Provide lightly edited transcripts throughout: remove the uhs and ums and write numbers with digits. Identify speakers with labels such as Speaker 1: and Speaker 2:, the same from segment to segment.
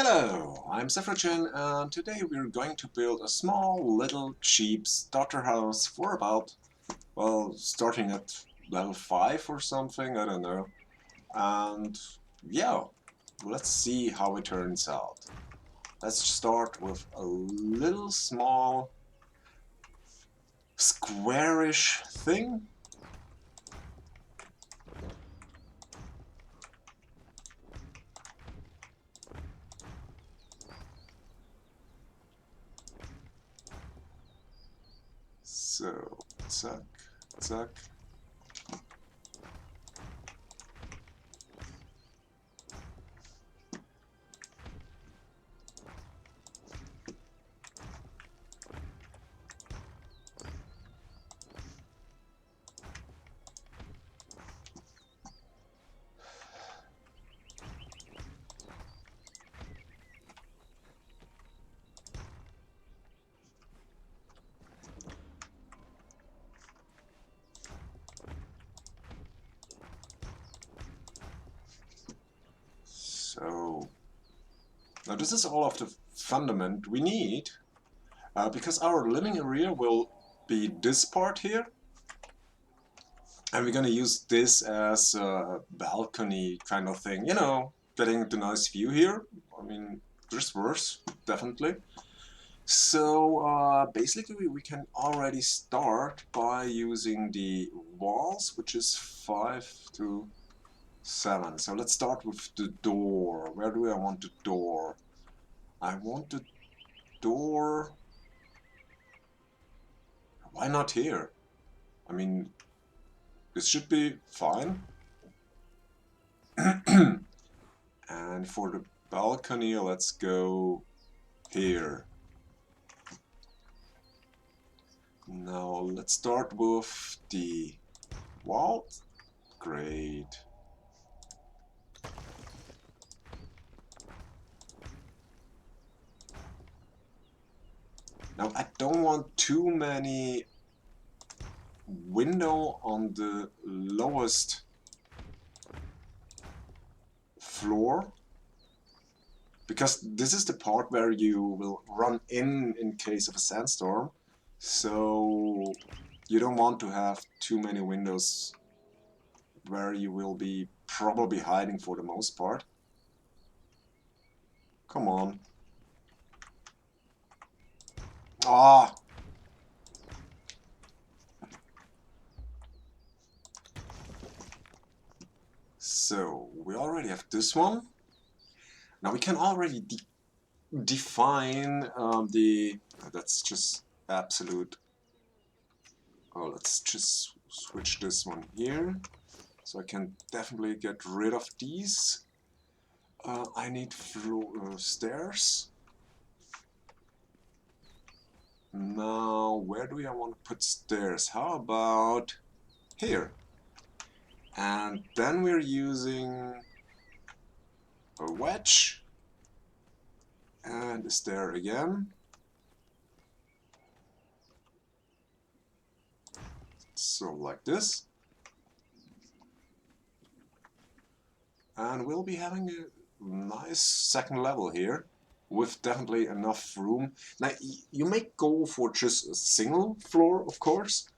Speaker 1: Hello, I'm Sephrajin, and today we're going to build a small, little, cheap starter house for about, well, starting at level 5 or something, I don't know. And yeah, let's see how it turns out. Let's start with a little small squarish thing. So, zack, zack. So, now this is all of the fundament we need. Because our living area will be this part here, and we're gonna use this as a balcony kind of thing, you know, getting the nice view here. I mean, there's worse, definitely. So basically we can already start by using the walls, which is 5 to 7. So let's start with the door. Where do I want the door? I want the door... Why not here? I mean, this should be fine. And for the balcony, let's go here. Now let's start with the wall. Great. Now I don't want too many window on the lowest floor, because this is the part where you will run in case of a sandstorm. So you don't want to have too many windows where you will be probably hiding for the most part. Come on. Ah! So we already have this one. Now we can already define that's just absolute. Oh, let's just switch this one here. So I can definitely get rid of these. I need stairs. Now, where do I want to put stairs? How about here? And then we're using a wedge. And a stair again. So like this. And we'll be having a nice second level here with definitely enough room. Now you may go for just a single floor, of course,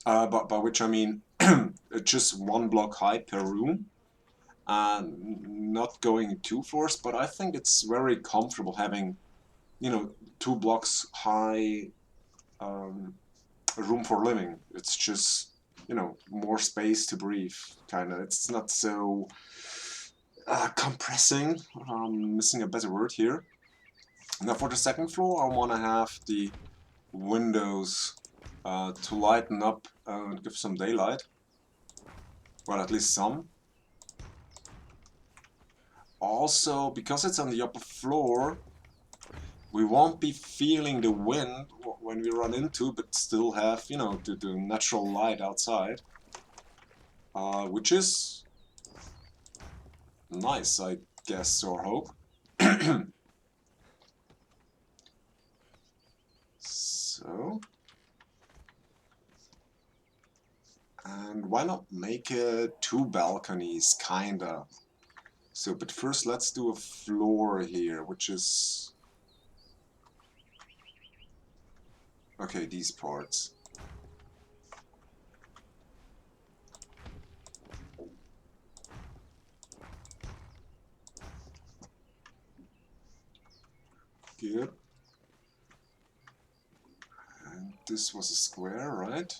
Speaker 1: but by which I mean just one block high per room, and not going 2 floors. But I think it's very comfortable having, you know, 2 blocks high room for living. It's just, you know, more space to breathe, kind of. It's not so compressing. Missing a better word here. Now for the second floor, I want to have the windows to lighten up and give some daylight. Well, at least some. Also, because it's on the upper floor, we won't be feeling the wind when we run into, but still have, you know, the natural light outside. Which is nice, I guess, or hope. So, and why not make it 2 balconies, kinda? So, but first let's do a floor here, which is... Okay, these parts. Good. And this was a square, right?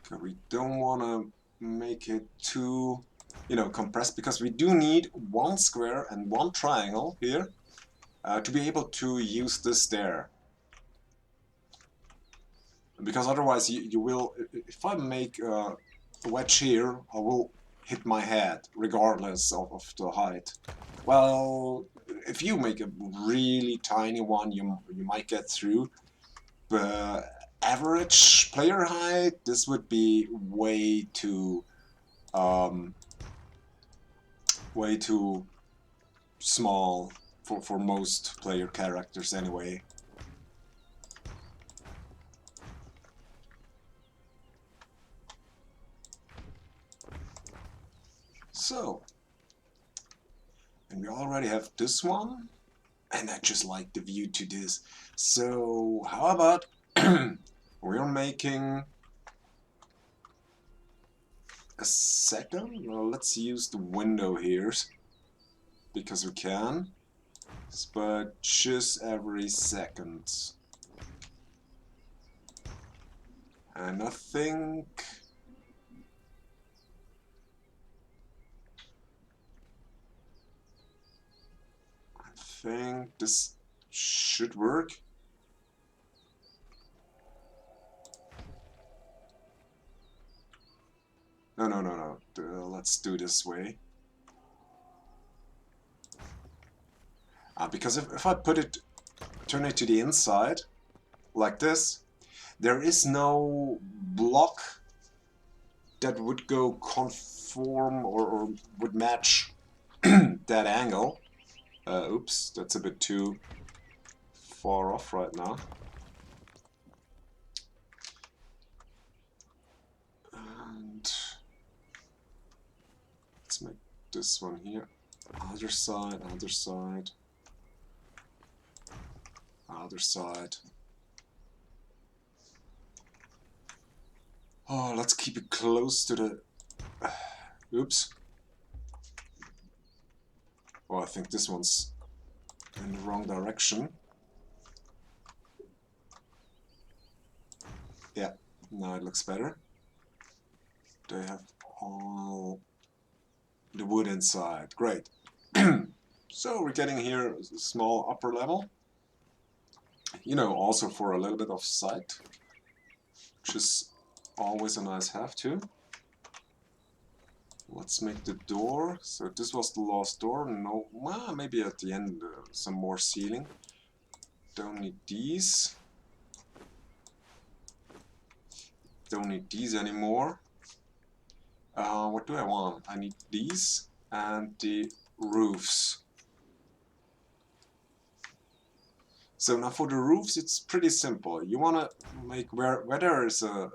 Speaker 1: Okay, we don't want to make it too, you know, compressed, because we do need one square and one triangle here to be able to use this there. Because otherwise you will, if I make a wedge here, I will hit my head regardless of the height. Well, if you make a really tiny one, you might get through, but average player height, this would be way too small for most player characters anyway. So, and we already have this one, and I just like the view to this. So how about we're making a second? Well, let's use the window here, because we can, but just every second. And I think this should work. No. Let's do this way. Because if I turn it to the inside, like this, there is no block that would go conform or would match that angle. Oops, that's a bit too far off right now. And let's make this one here. Other side, other side, other side. Oh, let's keep it close to the... Oops. Oh, I think this one's in the wrong direction. Yeah, now it looks better. They have all the wood inside. Great. So we're getting here a small upper level. You know, also for a little bit of sight, which is always a nice have too. Let's make the door. So this was the last door. No, well, maybe at the end some more ceiling. Don't need these. Don't need these anymore. What do I want? I need these and the roofs. So now for the roofs, it's pretty simple. You want to make where there is a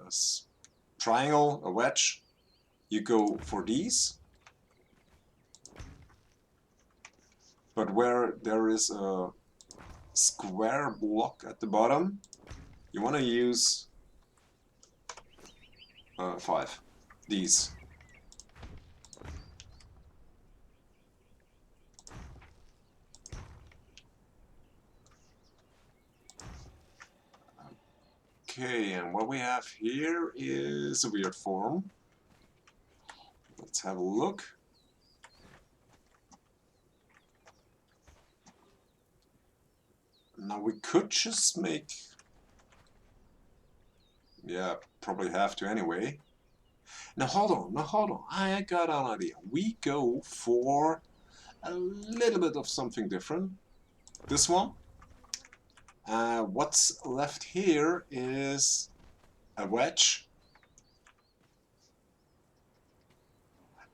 Speaker 1: triangle, a wedge, you go for these. But where there is a square block at the bottom, you want to use 5. These. Okay, and what we have here is a weird form. Let's have a look. Now we could just make... Yeah, probably have to anyway. Now hold on, I got an idea. We go for a little bit of something different. This one. What's left here is a wedge.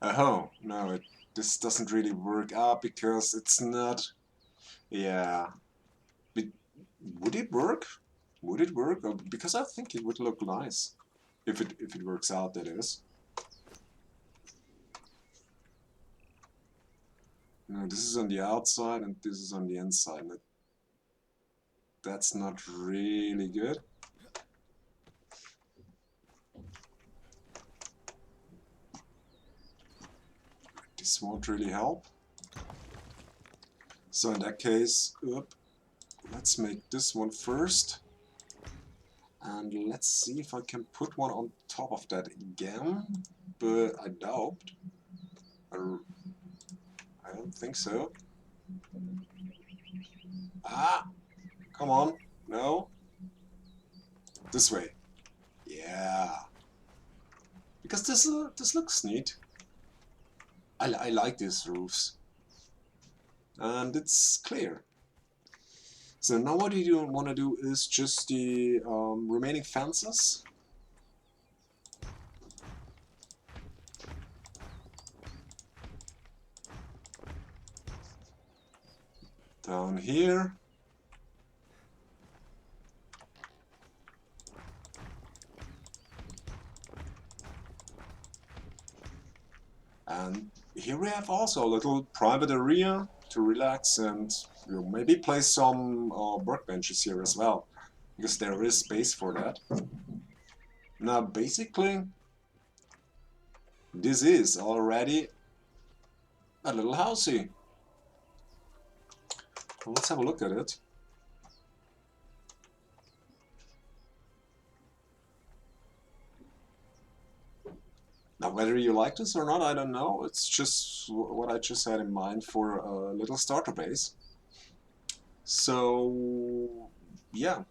Speaker 1: Oh, no, this doesn't really work out because it's not, yeah. Would it work? Would it work? Because I think it would look nice if it works out, that is. No, this is on the outside and this is on the inside. That's not really good. This won't really help. So in that case, let's make this one first. And let's see if I can put one on top of that again. But I doubt. I don't think so. Ah! Come on. No. This way. Yeah. Because this looks neat. I like these roofs. And it's clear. So now what you want to do is just the remaining fences. Down here. And here we have also a little private area to relax and maybe place some workbenches here as well, because there is space for that. Now basically this is already a little housey. Let's have a look at it. Now, whether you like this or not, I don't know. It's just what I just had in mind for a little starter base. So, yeah.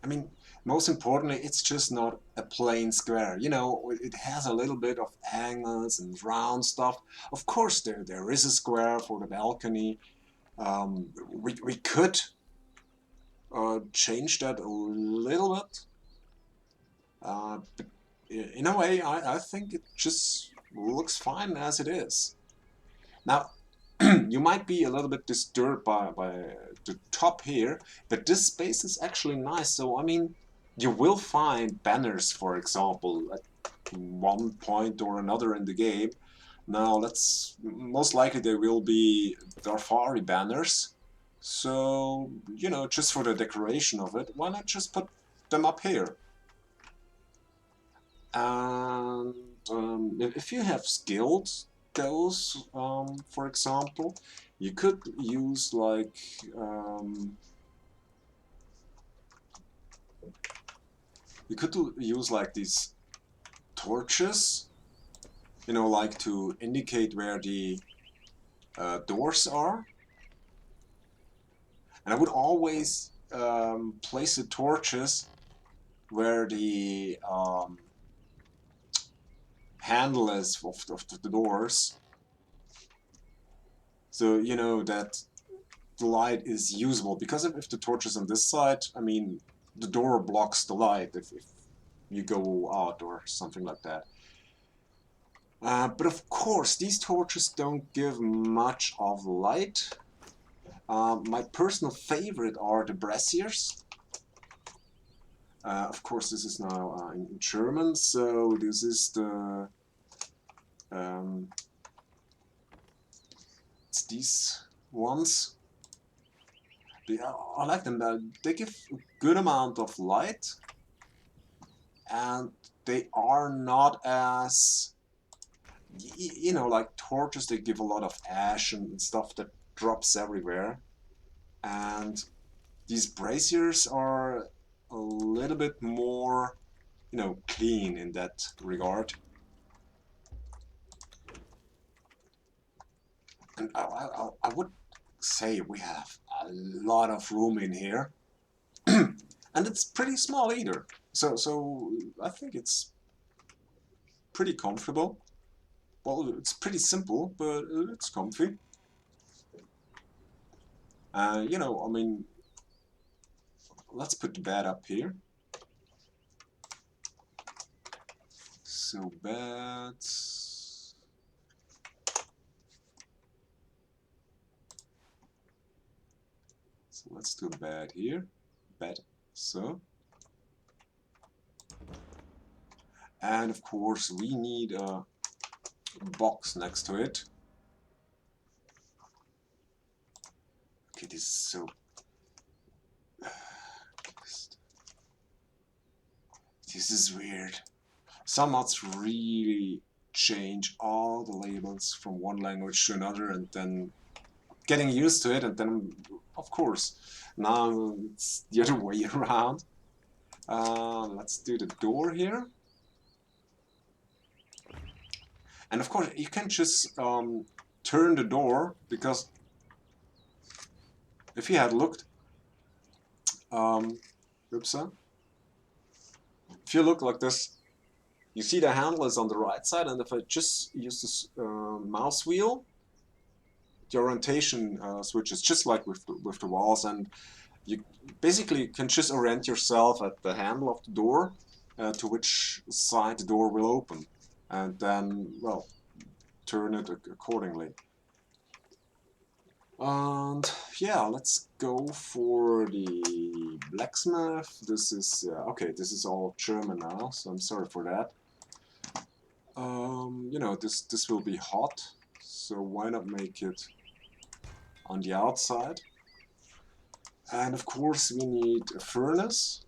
Speaker 1: I mean, most importantly, it's just not a plain square. You know, it has a little bit of angles and round stuff. Of course, there is a square for the balcony. We could change that a little bit. But in a way, I think it just looks fine as it is. Now, you might be a little bit disturbed by the top here, but this space is actually nice. So, I mean, you will find banners, for example, at one point or another in the game. Now, most likely they will be Darfari banners. So, you know, just for the decoration of it, why not just put them up here? And if you have skilled those, for example, you could use like these torches, you know, like to indicate where the doors are. And I would always place the torches where the handle is of the doors, so you know that the light is usable. Because if the torch is on this side, I mean, the door blocks the light if you go out or something like that. But of course, these torches don't give much of light. My personal favorite are the braziers. Of course, this is now in German, so this is the it's these ones. I like them. They give a good amount of light, and they are not as, you know, like torches. They give a lot of ash and stuff that drops everywhere, and these braziers are a little bit more, you know, clean in that regard. And I would say we have a lot of room in here. And it's pretty small either. So I think it's pretty comfortable. Well, it's pretty simple, but it's comfy. You know, I mean, let's put the bed up here. So beds. So let's do a bed here. Bed. So. And of course we need a box next to it. Okay, this is so... This is weird. Some mods really change all the labels from one language to another, and then getting used to it, and then of course now it's the other way around. Let's do the door here. And of course you can just turn the door, because if you had looked, oops, if you look like this, you see the handle is on the right side, and if I just use this mouse wheel, the orientation switches just like with the walls, and you basically can just orient yourself at the handle of the door to which side the door will open, and then, well, turn it accordingly. And yeah, let's go for the blacksmith. This is okay, this is all German now, so I'm sorry for that. You know, this will be hot, so why not make it on the outside? And of course we need a furnace.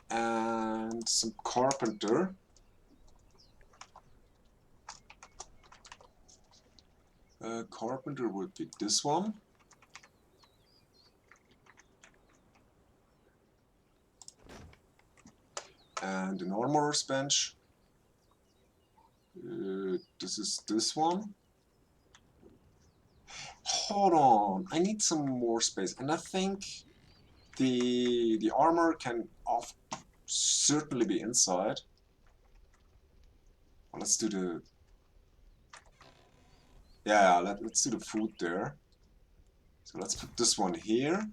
Speaker 1: And some carpenter. Carpenter would be this one. And an armorer's bench. This is this one. Hold on, I need some more space, and I think the armor can certainly be inside. Well, let's do the let's do the food there. So let's put this one here,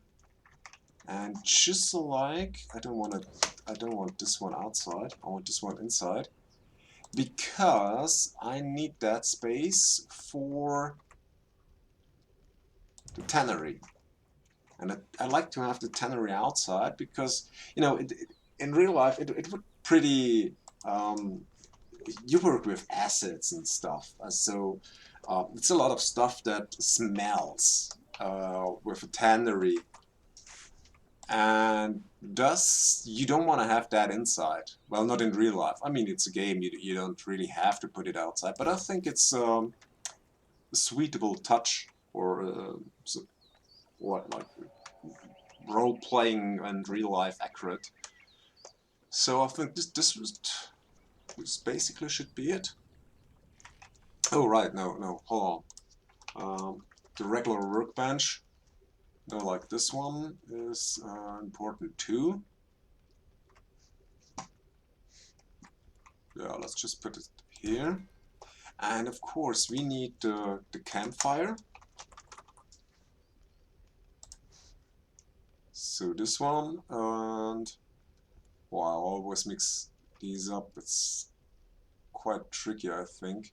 Speaker 1: and just like I don't want this one outside. I want this one inside, because I need that space for the tannery. And I like to have the tannery outside, because, you know, in real life it would pretty... you work with acids and stuff, so it's a lot of stuff that smells with a tannery, and thus you don't want to have that inside. Well, not in real life. I mean, it's a game, you don't really have to put it outside, but I think it's a suitable touch, or like role-playing and real-life accurate. So I think this basically should be it. Oh right, no, hold on. The regular workbench, like this one, is important too. Yeah, let's just put it here. And of course we need the campfire. So this one, and well, I always mix these up. It's quite tricky, I think.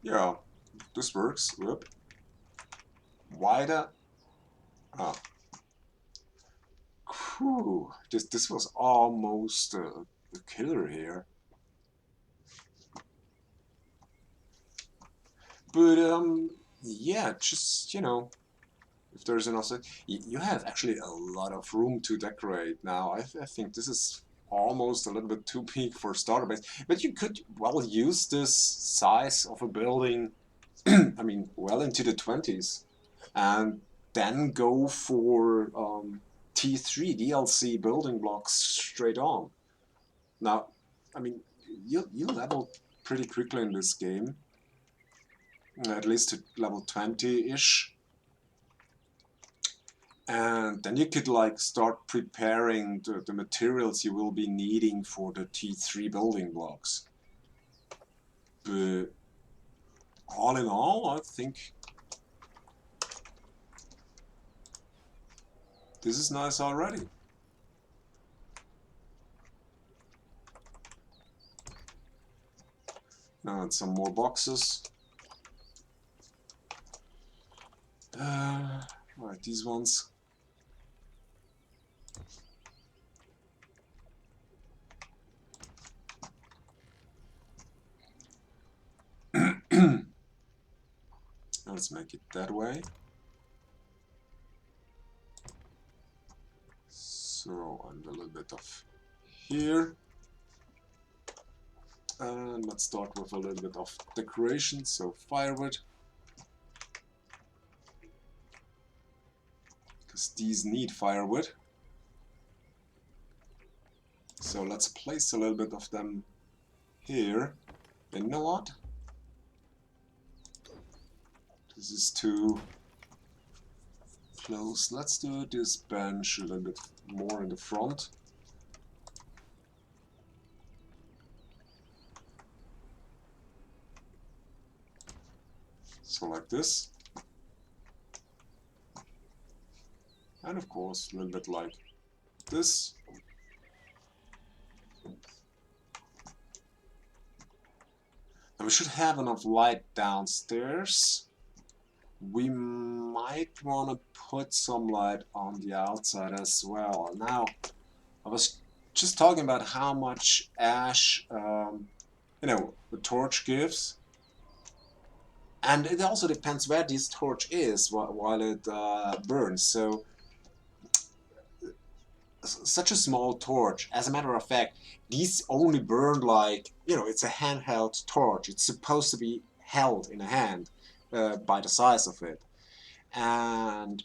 Speaker 1: Yeah, this works. Whoop. Wider. Ah. Whew. This was almost a killer here. But yeah, just, you know, if there's enough, you have actually a lot of room to decorate now. I think this is almost a little bit too big for starter base, but you could well use this size of a building, I mean, well into the 20s, and then go for T3 DLC building blocks straight on. Now, I mean, you level pretty quickly in this game, at least to level 20-ish. And then you could like start preparing the materials you will be needing for the T3 building blocks. But all in all, I think this is nice already. Now add some more boxes. Right, these ones. Let's make it that way. So, and a little bit of here. And let's start with a little bit of decoration, so firewood. Because these need firewood. So let's place a little bit of them here. And you know what? This is too close. Let's do this bench a little bit more in the front. So like this. And of course a little bit like this. And we should have enough light downstairs. We might want to put some light on the outside as well. Now, I was just talking about how much ash, you know, the torch gives. And it also depends where this torch is while it burns. So, such a small torch, as a matter of fact, these only burn like, you know, it's a handheld torch. It's supposed to be held in a hand by the size of it. And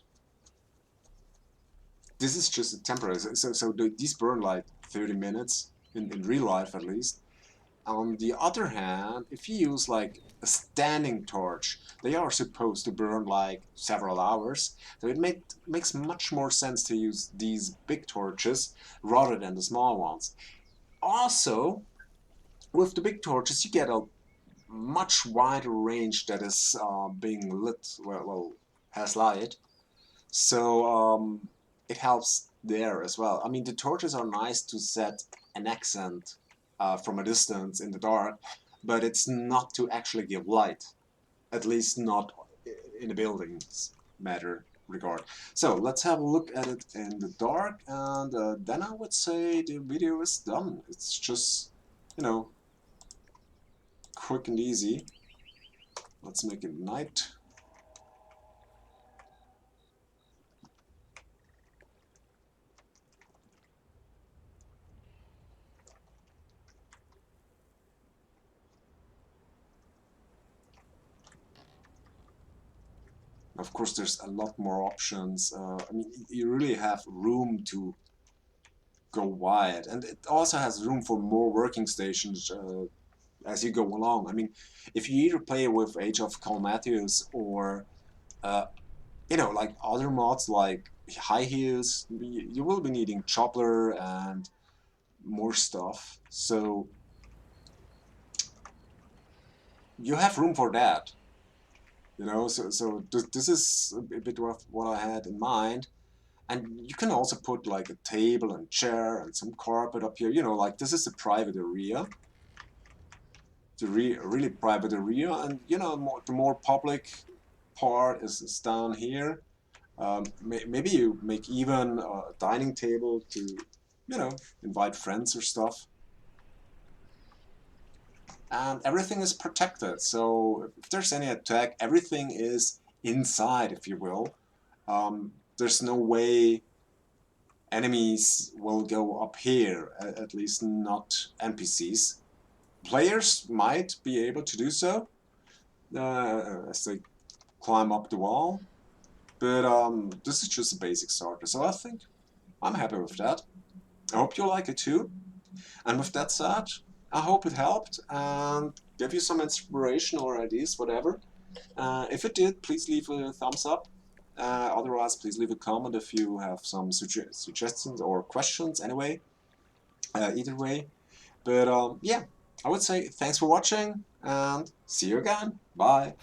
Speaker 1: this is just a temporary, so these burn like 30 minutes, in real life at least. On the other hand, if you use like a standing torch, they are supposed to burn like several hours. So it makes much more sense to use these big torches rather than the small ones. Also, with the big torches, you get a much wider range that is being lit, well, has light. So it helps there as well. I mean, the torches are nice to set an accent from a distance in the dark, but it's not to actually give light, at least not in a building's matter regard. So let's have a look at it in the dark, and then I would say the video is done. It's just, you know, quick and easy. Let's make it night. Of course, there's a lot more options. I mean, you really have room to go wide, and it also has room for more working stations as you go along. I mean, if you either play with Age of Call Matthews or you know, like other mods like High Heels, you will be needing Choppler and more stuff. So you have room for that. You know, so this is a bit of what I had in mind. And you can also put like a table and chair and some carpet up here. You know, like this is a private area. It's a really private area. And, you know, the more public part is down here. Maybe you make even a dining table to, you know, invite friends or stuff. And everything is protected, so if there's any attack, everything is inside, if you will. There's no way enemies will go up here, at least not NPCs. Players might be able to do so as they climb up the wall, but this is just a basic starter, so I think I'm happy with that. I hope you like it too. And with that said, I hope it helped and gave you some inspiration or ideas, whatever. If it did, please leave a thumbs up. Otherwise, please leave a comment if you have some suggestions or questions anyway. Either way. But yeah, I would say thanks for watching and see you again. Bye.